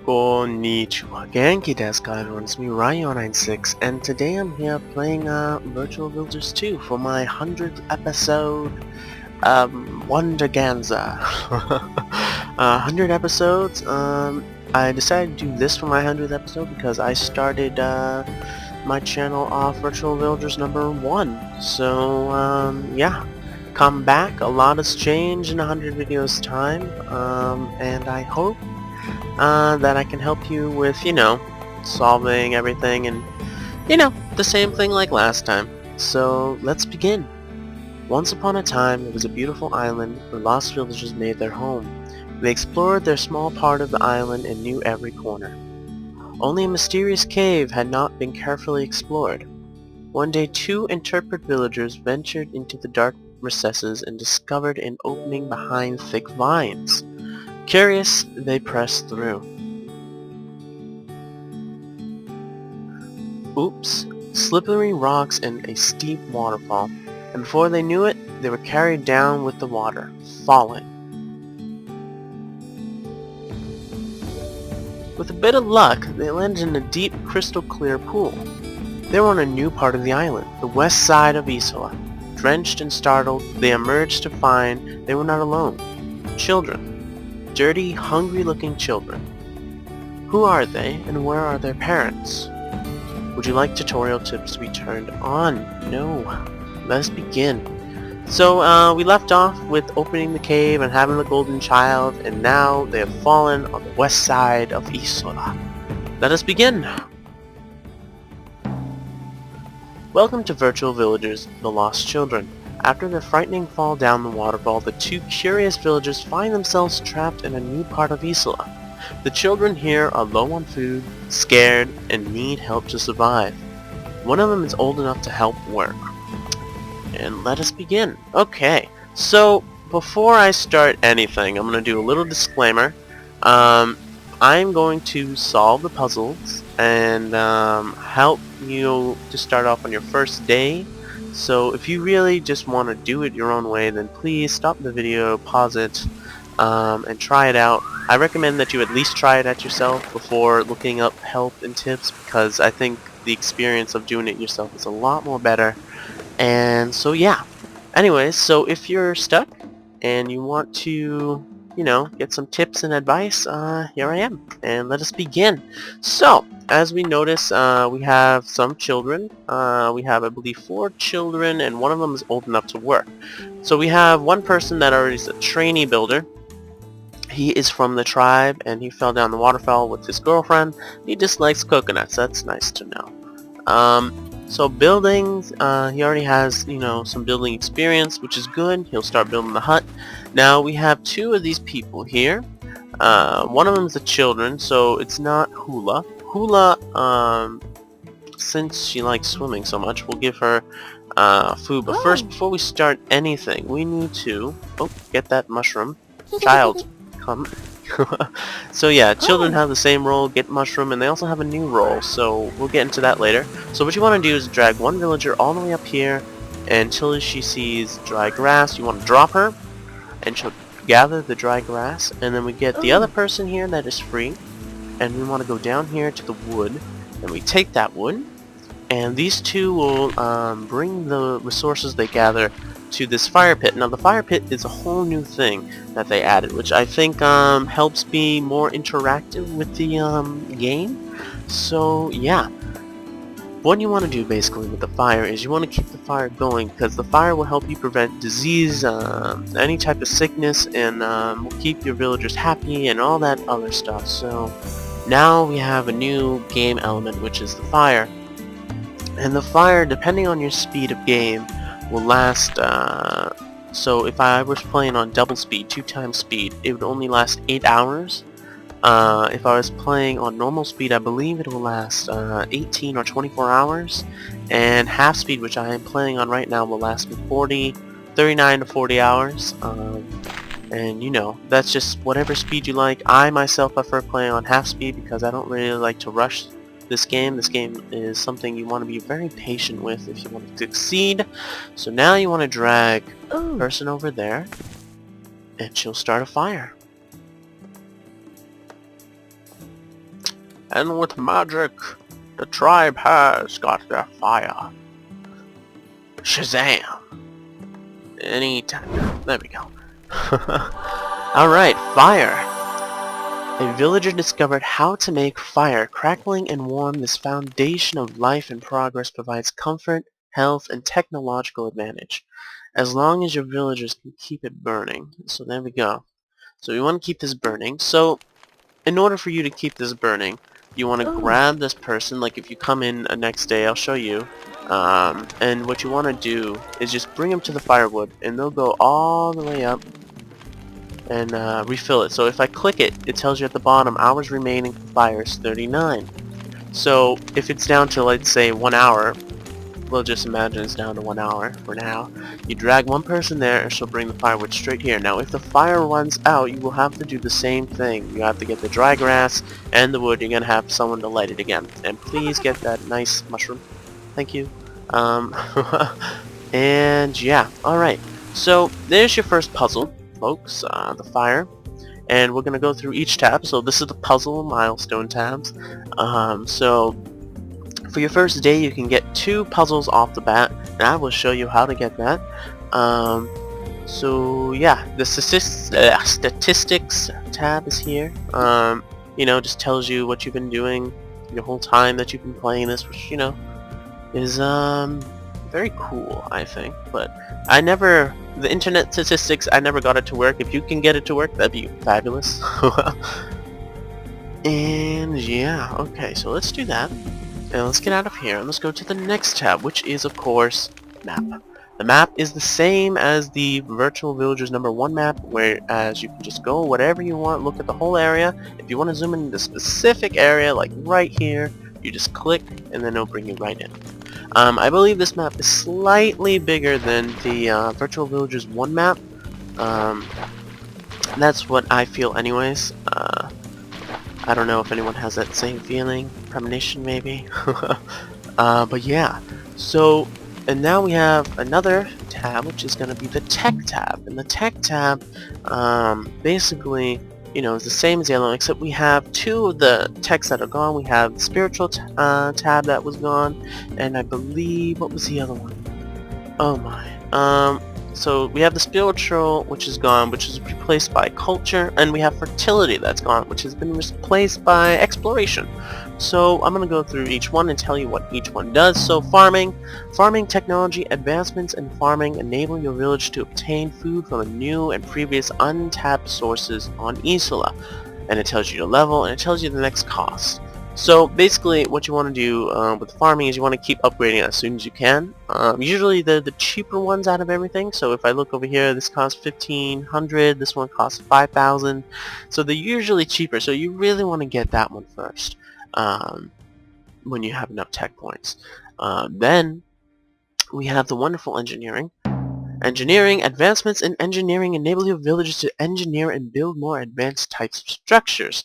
Konnichiwa, Genki desu ka everyone, it's me Ryo96, and today I'm here playing Virtual Builders 2 for my 100th episode, Wonderganza. 100 episodes, I decided to do this for my 100th episode because I started my channel off Virtual Builders number 1, so yeah. Come back, a lot has changed in 100 videos time, and I hope that I can help you with, solving everything and, the same thing like last time. So, let's begin. Once upon a time, there was a beautiful island where lost villagers made their home. They explored their small part of the island and knew every corner. Only a mysterious cave had not been carefully explored. One day, two intrepid villagers ventured into the dark recesses and discovered an opening behind thick vines. Curious, they pressed through. Oops! Slippery rocks and a steep waterfall, and before they knew it, they were carried down with the water, falling. With a bit of luck, they landed in a deep, crystal-clear pool. They were on a new part of the island, the west side of Isola. Drenched and startled, they emerged to find they were not alone. Children. Dirty, hungry-looking children. Who are they, and where are their parents? Would you like tutorial tips to be turned on? No. Let us begin. So, we left off with opening the cave and having the golden child, and now they have fallen on the west side of Isola. Let us begin. Welcome to Virtual Villagers, The Lost Children. After their frightening fall down the waterfall, the two curious villagers find themselves trapped in a new part of Isola. The children here are low on food, scared, and need help to survive. One of them is old enough to help work. And let us begin. Okay, so before I start anything, I'm going to do a little disclaimer. I'm going to solve the puzzles and help you to start off on your first day. So if you really just want to do it your own way, then please stop the video, pause it, and try it out. I recommend that you at least try it at yourself before looking up help and tips, because I think the experience of doing it yourself is a lot more better. And so yeah. Anyways, so if you're stuck and you want to, get some tips and advice, here I am, and let us begin. So, as we notice, we have some children. We have, I believe, 4 children, and one of them is old enough to work. So we have one person that already is a trainee builder. He is from the tribe, and he fell down the waterfall with his girlfriend. He dislikes coconuts. That's nice to know. So buildings, he already has, some building experience, which is good. He'll start building the hut. Now we have 2 of these people here. One of them is the children, so it's not Hula. Hula, since she likes swimming so much, we'll give her food. But first, before we start anything, we need to get that mushroom. Child, come. So yeah, children have the same role, get mushroom, and they also have a new role, so we'll get into that later. So what you want to do is drag one villager all the way up here until she sees dry grass. You want to drop her, and she'll gather the dry grass, and then we get the other person here that is free, and we want to go down here to the wood, and we take that wood, and these two will bring the resources they gather to this fire pit. Now the fire pit is a whole new thing that they added, which I think helps be more interactive with the game. So yeah, what you want to do basically with the fire is you want to keep the fire going, because the fire will help you prevent disease, any type of sickness, and will keep your villagers happy and all that other stuff. So now we have a new game element, which is the fire. And the fire, depending on your speed of game, will last, so if I was playing on double speed, 2 times speed, it would only last 8 hours. If I was playing on normal speed, I believe it will last 18 or 24 hours. And half speed, which I am playing on right now, will last me 39 to 40 hours. And that's just whatever speed you like. I myself prefer playing on half speed because I don't really like to rush this game. This game is something you want to be very patient with if you want to succeed. So now you want to drag a person over there, and she'll start a fire. and with magic, the tribe has got their fire. Shazam! Anytime. There we go. Alright, fire. A villager discovered how to make fire. Crackling and warm, this foundation of life and progress provides comfort, health, and technological advantage, as long as your villagers can keep it burning. So there we go. So we want to keep this burning. So in order for you to keep this burning, you want to grab this person. Like if you come in next day, I'll show you. And what you want to do is just bring them to the firewood, and they'll go all the way up and refill it. So if I click it, it tells you at the bottom, hours remaining for fire is 39. So if it's down to, let's say, 1 hour, we'll just imagine it's down to 1 hour for now. You drag one person there, and she'll bring the firewood straight here. Now if the fire runs out, you will have to do the same thing. You have to get the dry grass and the wood. You're going to have someone to light it again. And please get that nice mushroom. Thank you. And yeah, alright. So there's your first puzzle, folks, the fire. And we're going to go through each tab. So this is the puzzle milestone tabs. So for your first day, you can get 2 puzzles off the bat, and I will show you how to get that. So yeah, the statistics tab is here. You know, just tells you what you've been doing your whole time that you've been playing this, which, you know, is very cool, I think. But the internet statistics, I never got it to work. If you can get it to work, that'd be fabulous. And yeah, okay, so let's do that. And let's get out of here and let's go to the next tab, which is, of course, map. The map is the same as the Virtual Villagers #1 map, whereas you can just go whatever you want, look at the whole area. If you want to zoom in the specific area, like right here, you just click and then it'll bring you right in. I believe this map is slightly bigger than the Virtual Villagers 1 map. That's what I feel anyways. I don't know if anyone has that same feeling, premonition maybe. But yeah, so, and now we have another tab, which is going to be the tech tab. And the tech tab, basically, you know, is the same as the other one, except we have 2 of the techs that are gone. We have the spiritual tab that was gone, and I believe, what was the other one? Oh my. So we have the spiritual, which is gone, which is replaced by culture, and we have fertility that's gone, which has been replaced by exploration. So I'm going to go through each one and tell you what each one does. So farming technology, advancements in farming enable your village to obtain food from new and previous untapped sources on Isola. And it tells you your level, and it tells you the next cost. So basically what you want to do with farming is you want to keep upgrading as soon as you can. Usually they're the cheaper ones out of everything. So if I look over here, this costs 1,500, this one costs 5,000. So they're usually cheaper, so you really want to get that one first when you have enough tech points. Then we have the wonderful engineering. Advancements in engineering enable your villages to engineer and build more advanced types of structures.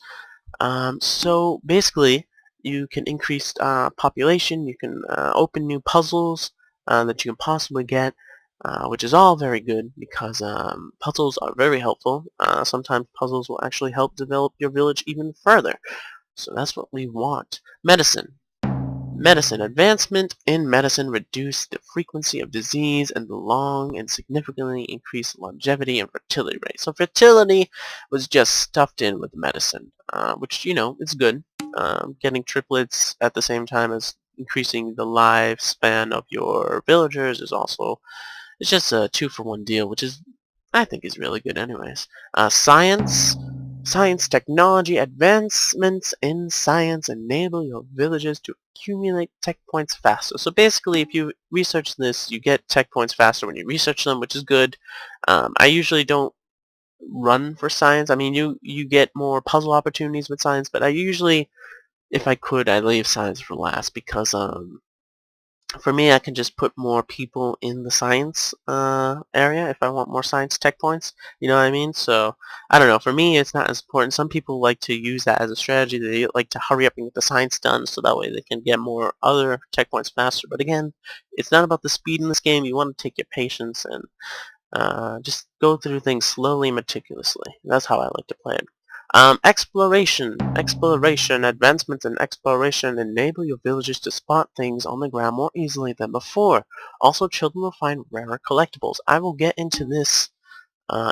So basically, you can increase population, you can open new puzzles that you can possibly get, which is all very good because puzzles are very helpful. Sometimes puzzles will actually help develop your village even further. So that's what we want. Medicine. Advancement in medicine reduce the frequency of disease and the long and significantly increase longevity and fertility rate. So fertility was just stuffed in with medicine, which, you know, is good. Getting triplets at the same time as increasing the lifespan of your villagers is also, it's just a 2-for-1 deal, which is, I think, is really good anyways. Science technology. Advancements in science enable your villages to accumulate tech points faster. So basically, if you research this, you get tech points faster when you research them, which is good. I usually don't run for science. I mean, you get more puzzle opportunities with science, but I usually, if I could, I'd leave science for last because for me, I can just put more people in the science area if I want more science tech points. You know what I mean? So, I don't know. For me, it's not as important. Some people like to use that as a strategy. They like to hurry up and get the science done so that way they can get more other tech points faster. But again, it's not about the speed in this game. You want to take your patience and just go through things slowly, meticulously. That's how I like to play it. Exploration, advancements in exploration enable your villagers to spot things on the ground more easily than before. Also, children will find rarer collectibles. I will get into this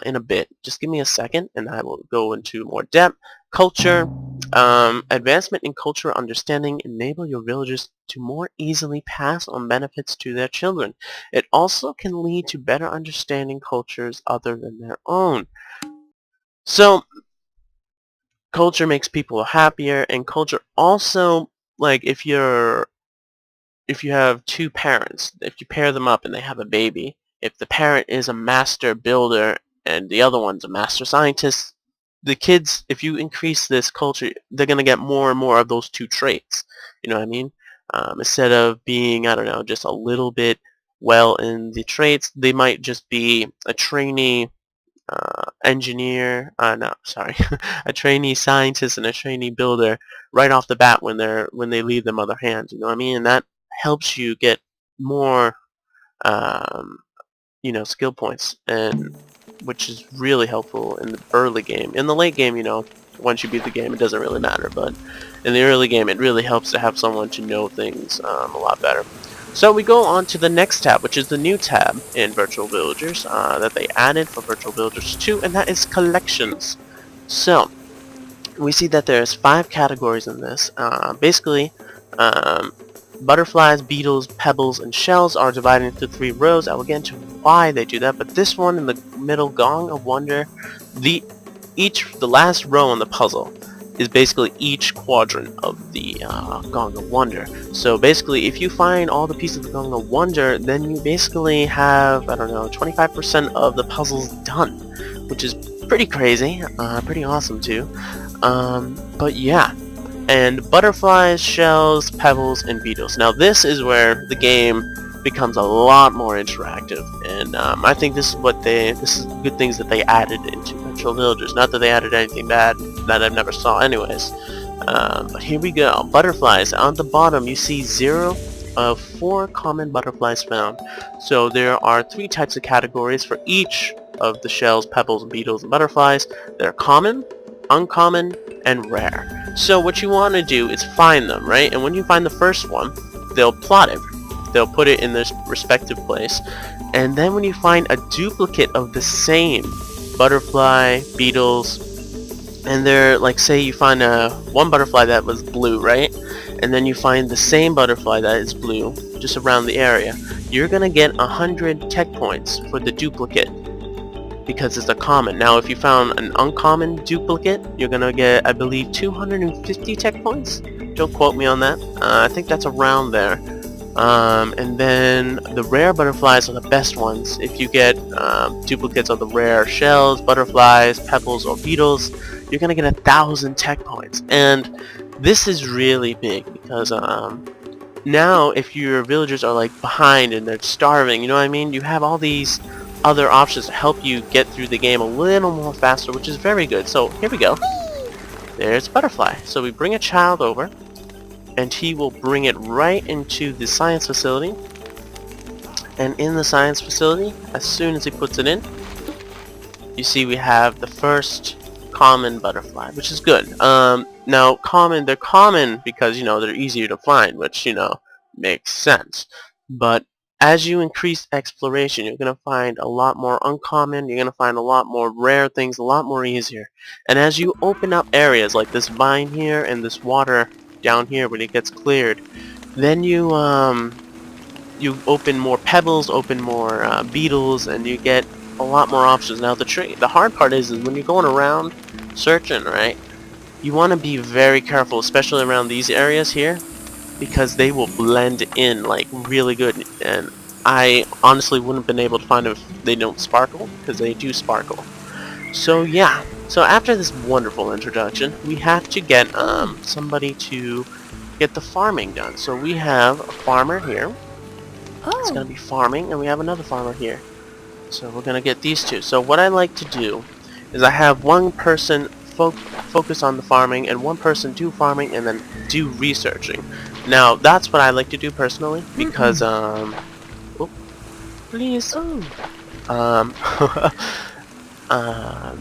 in a bit. Just give me a second and I will go into more depth. Culture, advancement in culture understanding enable your villagers to more easily pass on benefits to their children. It also can lead to better understanding cultures other than their own. So, culture makes people happier, and culture also, like, if you have two parents, if you pair them up and they have a baby, if the parent is a master builder and the other one's a master scientist, the kids, if you increase this culture, they're going to get more and more of those two traits. You know what I mean? Instead of being, I don't know, just a little bit well in the traits, they might just be a trainee engineer, no, sorry, a trainee scientist and a trainee builder right off the bat when they leave their mother hands. You know what I mean? And that helps you get more, um, skill points, and which is really helpful in the early game. In the late game, once you beat the game, it doesn't really matter. But in the early game, it really helps to have someone to know things a lot better. So we go on to the next tab, which is the new tab in Virtual Villagers that they added for Virtual Villagers 2, and that is Collections. So we see that there's 5 categories in this. Basically, butterflies, beetles, pebbles, and shells are divided into 3 rows. I will get into why they do that, but this one in the middle, Gong of Wonder, the last row on the puzzle is basically each quadrant of the Gong of Wonder. So basically, if you find all the pieces of the Gong of Wonder, then you basically have, I don't know, 25% of the puzzles done, which is pretty crazy, pretty awesome too. But yeah. And butterflies, shells, pebbles, and beetles. Now this is where the game becomes a lot more interactive, and I think this is good things that they added into Virtual Villagers. Not that they added anything bad that I've never saw anyways. But here we go. Butterflies. On the bottom you see 0 of 4 common butterflies found. So there are 3 types of categories for each of the shells, pebbles, beetles, and butterflies. They're common, uncommon, and rare. So what you want to do is find them, right? And when you find the first one, they'll plot it. They'll put it in this respective place. And then when you find a duplicate of the same butterfly, beetles, and they're, like, say you find one butterfly that was blue, right? And then you find the same butterfly that is blue just around the area, you're gonna get 100 tech points for the duplicate, because it's a common. Now if you found an uncommon duplicate, you're gonna get, I believe, 250 tech points. Don't quote me on that. I think that's around there. And then the rare butterflies are the best ones. If you get duplicates of the rare shells, butterflies, pebbles, or beetles, you're gonna get 1,000 tech points. And this is really big because now if your villagers are like behind and they're starving, you know what I mean? You have all these other options to help you get through the game a little more faster, which is very good. So here we go. There's a butterfly. So we bring a child over, and he will bring it right into the science facility. And in the science facility, as soon as he puts it in, you see we have the first common butterfly, which is good. Now they're common because, they're easier to find, which, makes sense. But as you increase exploration, you're going to find a lot more uncommon, you're going to find a lot more rare things, a lot more easier. And as you open up areas like this vine here and this water down here when it gets cleared, then you open more pebbles, open more beetles, and you get a lot more options. Now the hard part is when you're going around searching, right, you want to be very careful, especially around these areas here, because they will blend in like really good, and I honestly wouldn't have been able to find them if they don't sparkle, because they do sparkle. So yeah, so after this wonderful introduction, we have to get somebody to get the farming done. So we have a farmer here. It's gonna be farming, and we have another farmer here. So we're gonna get these two. So what I like to do is I have one person focus on the farming, and one person do farming and then do researching. Now that's what I like to do personally, because please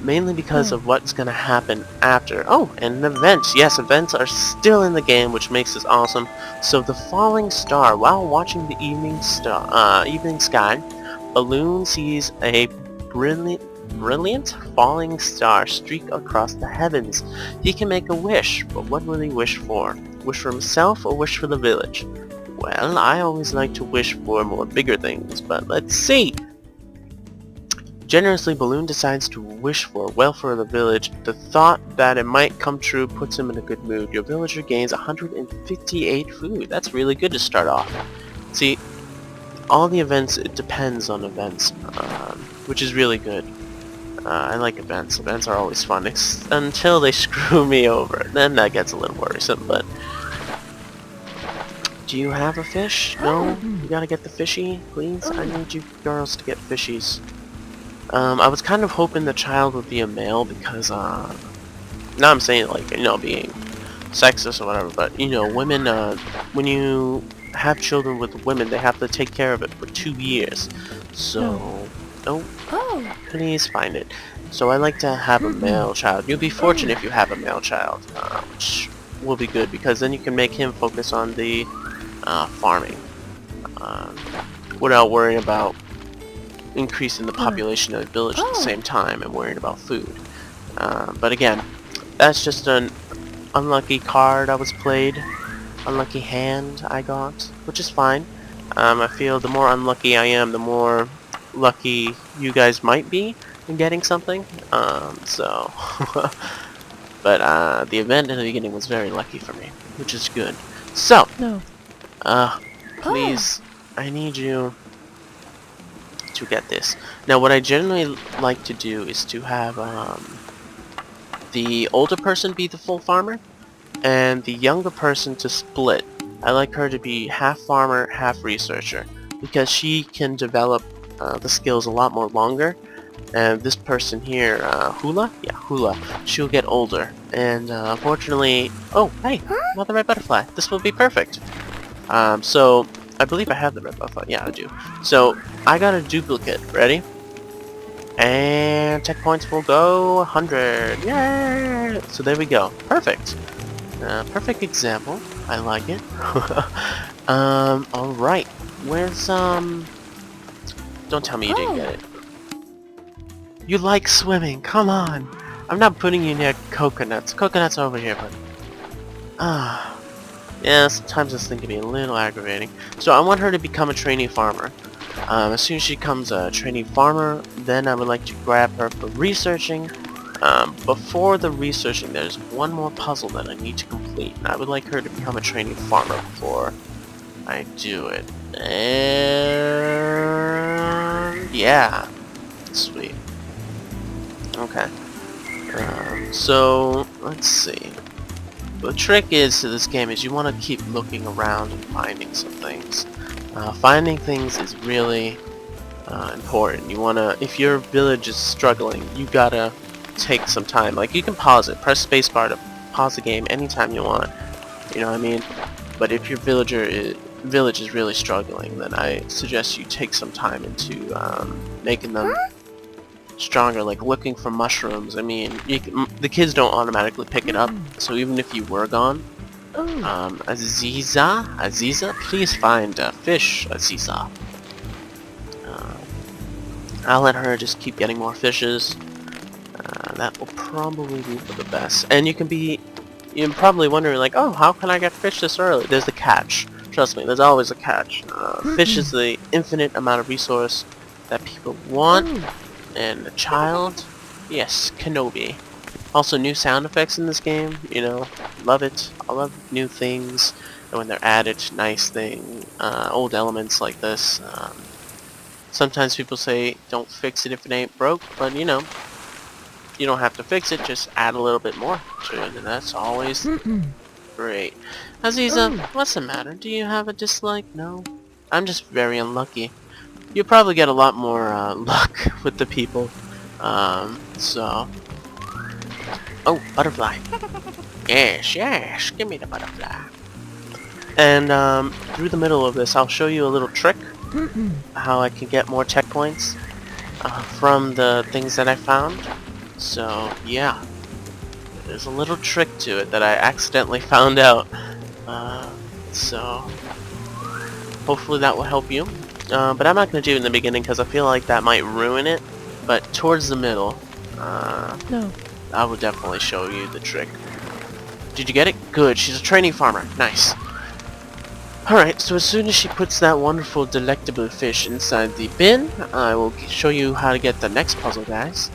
Mainly because of what's gonna happen after. Oh, and events. Yes, events are still in the game, which makes this awesome. So the falling star. While watching the evening sky, Balloon sees a brilliant falling star streak across the heavens. He can make a wish, but what will he wish for? Wish for himself or wish for the village? Well, I always like to wish for more bigger things, but let's see! Generously, Balloon decides to wish for welfare of the village. The thought that it might come true puts him in a good mood. Your villager gains 158 food. That's really good to start off. See, all the events, it depends on events, which is really good. I like events. Events are always fun, until they screw me over. Then that gets a little worrisome, but... Do you have a fish? No? You gotta get the fishy, please? I need you girls to get fishies. I was kind of hoping the child would be a male because, now I'm saying, like, you know, being sexist or whatever, but, you know, women, when you have children with women, they have to take care of it for 2 years. So, please find it. So I like to have a male child. You'll be fortunate if you have a male child, which will be good because then you can make him focus on the farming without worrying about increasing the population of the village at the same time and worrying about food. But again, that's just an unlucky card I was played, unlucky hand I got, which is fine. I feel the more unlucky I am, the more lucky you guys might be in getting something. So, but the event in the beginning was very lucky for me, which is good. So, please, I need you to get this. Now, what I generally like to do is to have the older person be the full farmer, and the younger person to split. I like her to be half farmer, half researcher, because she can develop the skills a lot more longer. And this person here, Hula? Yeah, Hula. She'll get older. And unfortunately... Oh, hey! Another red butterfly. This will be perfect. So, I believe I have the red butterfly. Yeah, I do. So, I got a duplicate. Ready? And tech points will go 100. Yay! So there we go. Perfect. Perfect example. I like it. Alright. Where's, Don't tell me you didn't get it. You like swimming. Come on. I'm not putting you near coconuts. Coconuts over here, buddy. Yeah, sometimes this thing can be a little aggravating. So I want her to become a trainee farmer. As soon as she becomes a trainee farmer, then I would like to grab her for researching. Before the researching, there's one more puzzle that I need to complete. And I would like her to become a trainee farmer before I do it. And... yeah. Sweet. Okay. So, let's see. The trick is to this game is you want to keep looking around and finding some things. Finding things is really important. You want to, if your village is struggling, you gotta take some time. Like, you can pause it, press spacebar to pause the game anytime you want. You know what I mean? But if your village is really struggling, then I suggest you take some time into making them stronger, like looking for mushrooms. I mean, the kids don't automatically pick it up, so even if you were gone, Aziza, please find fish, Aziza. I'll let her just keep getting more fishes. That will probably be for the best. And you're probably wondering, like, oh, how can I get fish this early? There's the catch. Trust me, there's always a catch. Fish is the infinite amount of resource that people want. And a child, yes, Kenobi. Also, new sound effects in this game, you know, love it. I love new things, and when they're added, nice thing, old elements like this. Sometimes people say, don't fix it if it ain't broke, but you know, you don't have to fix it, just add a little bit more to it, and that's always great. Aziza, what's the matter? Do you have a dislike? No? I'm just very unlucky. You'll probably get a lot more luck with the people. So... oh, butterfly. Yes, give me the butterfly. And through the middle of this, I'll show you a little trick. How I can get more tech points. from the things that I found. So yeah, there's a little trick to it that I accidentally found out. So hopefully that will help you. But I'm not going to do it in the beginning because I feel like that might ruin it. But towards the middle, No. I will definitely show you the trick. Did you get it? Good. She's a trainee farmer. Nice. Alright, so as soon as she puts that wonderful delectable fish inside the bin, I will show you how to get the next puzzle, guys.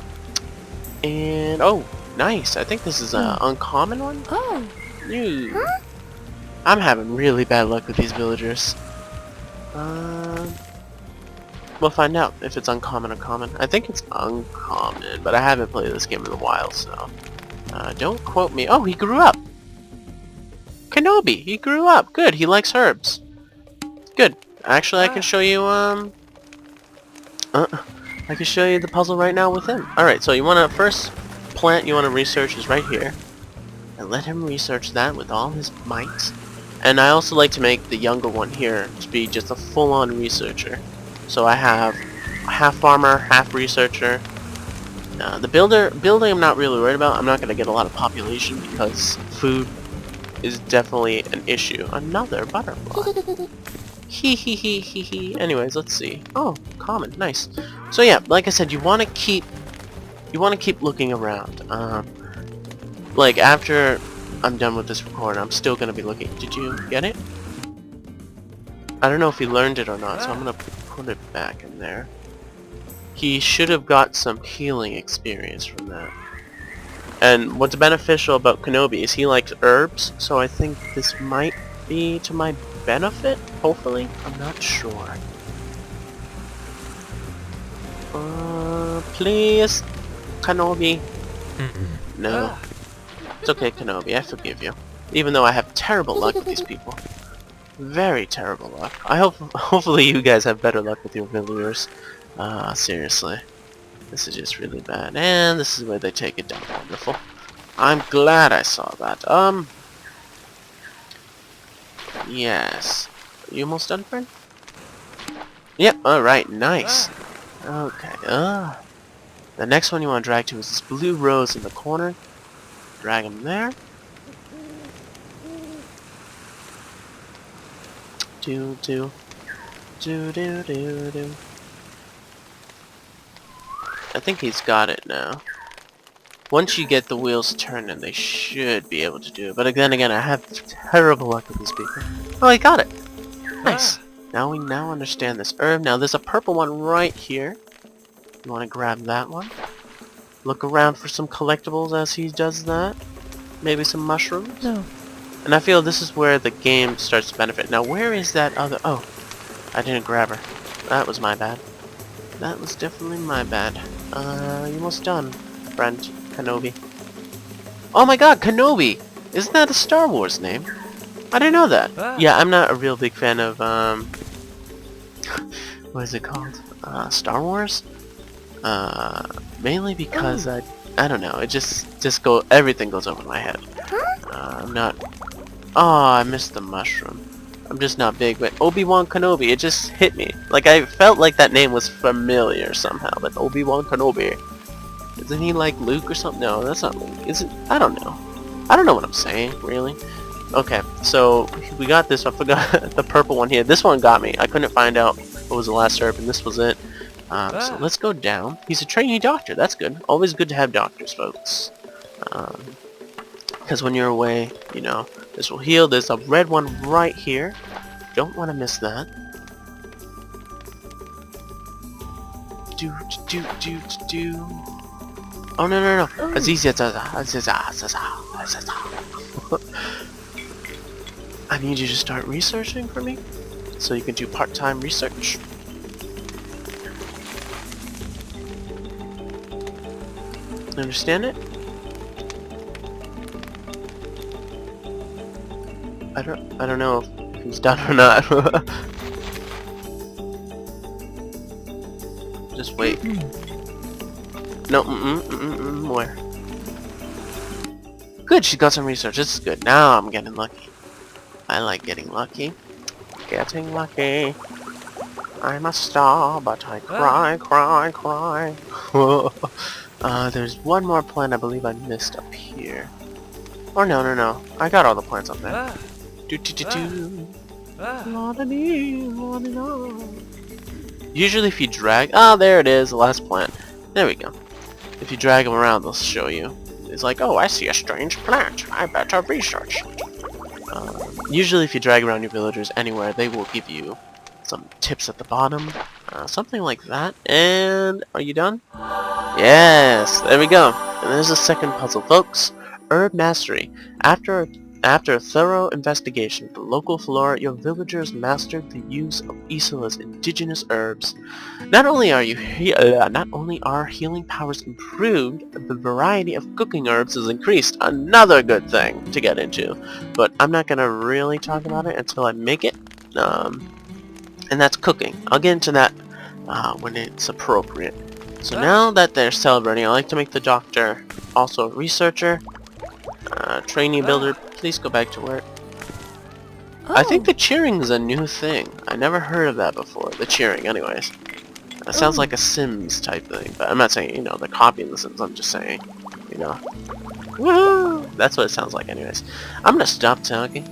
And, oh, nice. I think this is an uncommon one. Oh. Ooh. I'm having really bad luck with these villagers. We'll find out if it's uncommon or common. I think it's uncommon, but I haven't played this game in a while, so don't quote me. Oh, he grew up! Kenobi! He grew up! Good, he likes herbs. Good. Actually, I can show you, I can show you the puzzle right now with him. Alright, so you want to, first plant you want to research is right here. And let him research that with all his might. And I also like to make the younger one here to be just a full-on researcher. So I have half farmer, half researcher. The building I'm not really worried about. I'm not going to get a lot of population because food is definitely an issue. Another butterfly. Hee hee hee hee hee. Anyways, let's see. Oh, common, nice. So yeah, like I said, you want to keep looking around. Like after I'm done with this recording, I'm still gonna be looking. Did you get it? I don't know if he learned it or not, so I'm gonna put it back in there. He should have got some healing experience from that. And what's beneficial about Kenobi is he likes herbs, so I think this might be to my benefit, hopefully? I'm not sure. Please, Kenobi. No. It's okay, Kenobi, I forgive you. Even though I have terrible luck with these people. Very terrible luck. I hope, hopefully you guys have better luck with your villagers. Seriously. This is just really bad. And this is where they take it down. Wonderful. I'm glad I saw that. Yes. Are you almost done, friend? Yep, alright, nice. Okay, the next one you want to drag to is this blue rose in the corner. Drag him there. Do. I think he's got it now. Once you get the wheels turning, they should be able to do it. But then again, I have terrible luck with these people. Oh, he got it! Nice! Now we understand this herb. Now there's a purple one right here. You want to grab that one. Look around for some collectibles as he does that. Maybe some mushrooms. No. And I feel this is where the game starts to benefit. Now where is that other... Oh, I didn't grab her. That was my bad. That was definitely my bad. You almost done, friend Kenobi. Oh my god, Kenobi! Isn't that a Star Wars name? I didn't know that. Yeah, I'm not a real big fan of, what is it called? Star Wars? Mainly because I don't know, it everything goes over my head. I'm not... Oh, I missed the mushroom. I'm just not big, but Obi-Wan Kenobi, it just hit me. Like, I felt like that name was familiar somehow, but Obi-Wan Kenobi. Isn't he like Luke or something? No, that's not Luke. I don't know. I don't know what I'm saying, really. Okay, so we got this. I forgot the purple one here. This one got me. I couldn't find out what was the last herb, and this was it. So let's go down. He's a trainee doctor. That's good. Always good to have doctors, folks. Because when you're away, you know, this will heal. There's a red one right here. Don't want to miss that. Oh, no. Azizia. I need you to start researching for me, so you can do part-time research. Understand it? I don't know if he's done or not. Just wait. No, more. Good, she got some research. This is good. Now I'm getting lucky. I like getting lucky. Getting lucky. I'm a star, but I cry, cry, cry. There's one more plant I believe I missed up here. Or no. I got all the plants up there. Do. Usually if you drag... Oh, there it is, the last plant. There we go. If you drag them around, they'll show you. It's like, oh, I see a strange plant. I better research. Usually if you drag around your villagers anywhere, they will give you some tips at the bottom. Something like that. And are you done? Yes, there we go. And there's a second puzzle, folks. Herb Mastery. After a thorough investigation of the local flora, your villagers mastered the use of Isola's indigenous herbs. Not only are healing powers improved, the variety of cooking herbs is increased. Another good thing to get into. But I'm not gonna really talk about it until I make it. And that's cooking. I'll get into that when it's appropriate. So now that they're celebrating, I like to make the doctor also a researcher. Trainee Builder, please go back to work. Oh. I think the cheering is a new thing. I never heard of that before. The cheering, anyways. That sounds like a Sims type thing, but I'm not saying, you know, they're copying the Sims. I'm just saying, you know. Woohoo! That's what it sounds like, anyways. I'm gonna stop talking.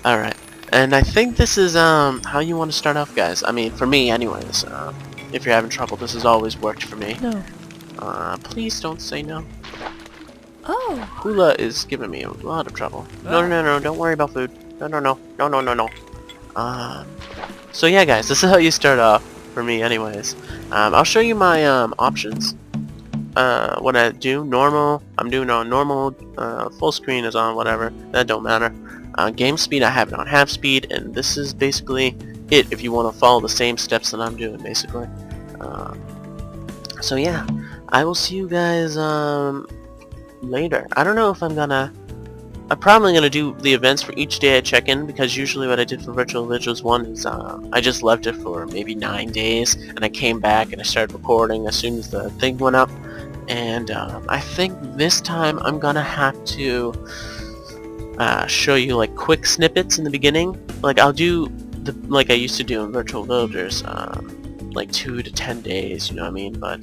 Alright. And I think this is, how you want to start off, guys. I mean, for me, anyways. If you're having trouble, this has always worked for me. No. Please don't say no. Oh. Hula is giving me a lot of trouble. No, don't worry about food. No. So yeah, guys, this is how you start off, for me, anyways. I'll show you my, options. What I do, normal, I'm doing on normal, full screen is on, whatever, that don't matter. Game speed, I have it on half speed, and this is basically it if you want to follow the same steps that I'm doing, basically. So yeah, I will see you guys later. I don't know if I'm probably gonna do the events for each day I check in, because usually what I did for Virtual Villagers 1 is I just left it for maybe 9 days, and I came back and I started recording as soon as the thing went up. And I think this time I'm gonna have to show you like quick snippets in the beginning. Like I'll do like I used to do in Virtual Villagers, like 2 to 10 days, you know what I mean? But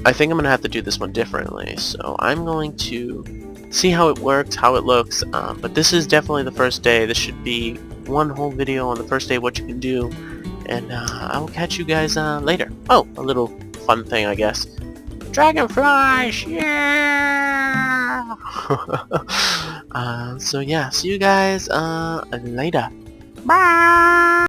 I think I'm gonna have to do this one differently. So I'm going to see how it works, how it looks. But this is definitely the first day. This should be one whole video on the first day, what you can do. And I will catch you guys later. Oh, a little fun thing, I guess. Dragonflies, yeah! So yeah, see you guys later. Bye!